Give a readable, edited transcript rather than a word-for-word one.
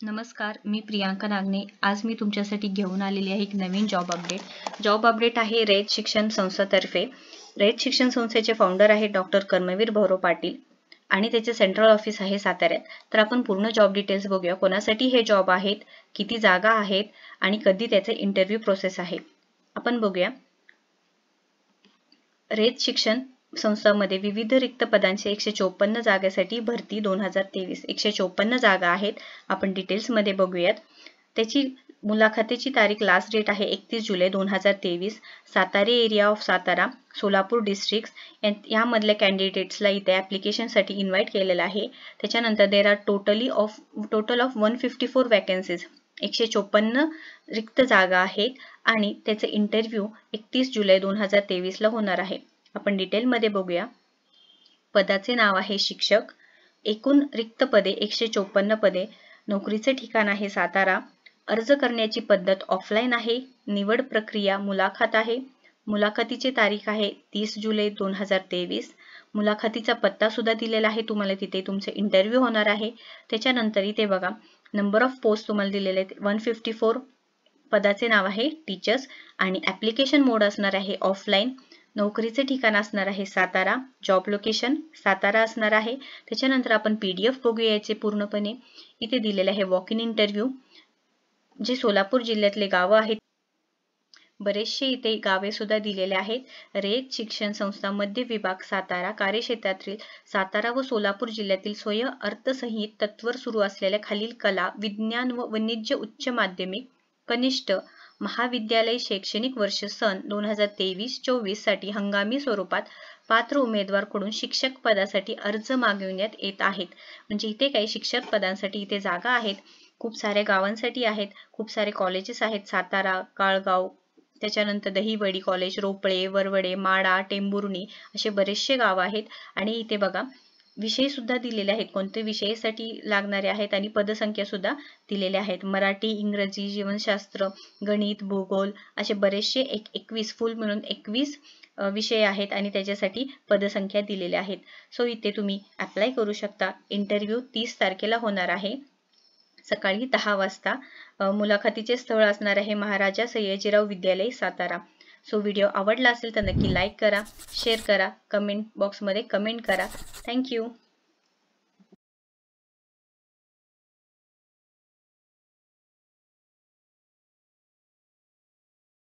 नमस्कार, मी प्रियांका नागने. आज मी तुमच्यासाठी घेऊन आलेली आहे एक नवीन जॉब अपडेट आहे रयत शिक्षण संस्थातर्फे. रयत शिक्षण संस्थेचे फाउंडर आहे डॉक्टर कर्मवीर भौरव पाटील आणि त्याचे सेंट्रल ऑफिस आहे साताऱ्यात. तर आपण पूर्ण जॉब डिटेल्स बघूया. कोणासाठी हे जॉब आहेत, किती जागा आहेत आणि कधी त्याचे इंटरव्ह्यू प्रोसेस आहे. आपण बघूया. रयत शिक्षण संस्थांमध्ये विविध रिक्त पदांचे 154 जागेसाठी भरती 2023 154 जागा आहेत. आपण डिटेल्समध्ये बघूयात. त्याची मुलाखतीची तारीख लास्ट डेट आहे 31 जुलै 2023. Satara area of Satara, Solapur district यामधल्या कॅन्डिडेट्सला इथे ॲप्लिकेशनसाठी इन्व्हाइट केलेलं आहे. त्याच्यानंतर there are total of 154 vacancies, 154 रिक्त जागा आहेत आणि त्याचे इंटरव्ह्यू 31 जुलै 2023 ला होणार आहे. आपण डिटेलमध्ये बघूया. पदाचे नाव आहे शिक्षक. एकूण रिक्त पदे 154 पदे. नोकरीचे ठिकाण आहे सातारा. अर्ज करण्याची पद्धत ऑफलाईन आहे. निवड प्रक्रिया मुलाखत आहे. मुलाखतीची तारीख आहे 30 जुलै 2023. मुलाखतीचा पत्ता सुद्धा दिलेला आहे तुम्हाला. तिथे तुमचे इंटरव्ह्यू होणार आहे. त्याच्यानंतर इथे बघा, नंबर ऑफ पोस्ट तुम्हाला दिलेले आहेत 154. पदाचे नाव आहे टीचर्स आणि ॲप्लिकेशन मोड असणार आहे ऑफलाईन. नोकरीचे ठिकाण असणार आहे सातारा. जॉब लोकेशन सातारा असणार आहे. त्याच्यानंतर आपण PDF बघूया याचे पूर्णपणे. इथे दिलेले आहे वॉक इन इंटरव्ह्यू. जे सोलापूर जिल्ह्यातले गावं आहेत, बरेचसे इथे गावे सुद्धा दिलेले आहेत. रयत शिक्षण संस्था मध्य विभाग सातारा कार्यक्षेत्रातील सातारा व सोलापूर जिल्ह्यातील स्वयं अर्थसंहित तत्त्वर सुरू असलेल्या खालील कला, विज्ञान व वाणिज्य उच्च माध्यमिक कनिष्ठ महाविद्यालय शैक्षणिक वर्ष सन 2023-24 साठी हंगामी स्वरूपात पात्र उमेदवाराकडून शिक्षक पदासाठी अर्ज मागविण्यात येत आहेत. म्हणजे इथे काही शिक्षक पदांसाठी इथे जागा आहेत. खूप साऱ्या गावांसाठी आहेत. खूप सारे कॉलेजेस आहेत. सातारा, काळगाव, त्याच्यानंतर दहिवडी कॉलेज, रोपळे, वरवडे, माडा, टेंभुर्णी असे बरेचसे गाव आहेत. आणि इथे बघा विषय सुद्धा दिलेले आहेत, कोणते विषयासाठी लागणारे आहेत आणि पदसंख्या सुद्धा दिलेल्या आहेत. मराठी, इंग्रजी, जीवनशास्त्र, गणित, भूगोल असे बरेचसे 21 फुल मिळून 21 विषय आहेत आणि त्याच्यासाठी पदसंख्या दिलेल्या आहेत. सो इथे तुम्ही अप्लाय करू शकता. इंटरव्ह्यू 30 तारखेला होणार आहे सकाळी 10 वाजता. मुलाखतीचे स्थळ असणार आहे महाराजा सयाजीराव विद्यालय सातारा. सो व्हिडिओ आवडला असेल तर नक्की लाईक करा, शेअर करा, कमेंट बॉक्समध्ये कमेंट करा. थँक्यू.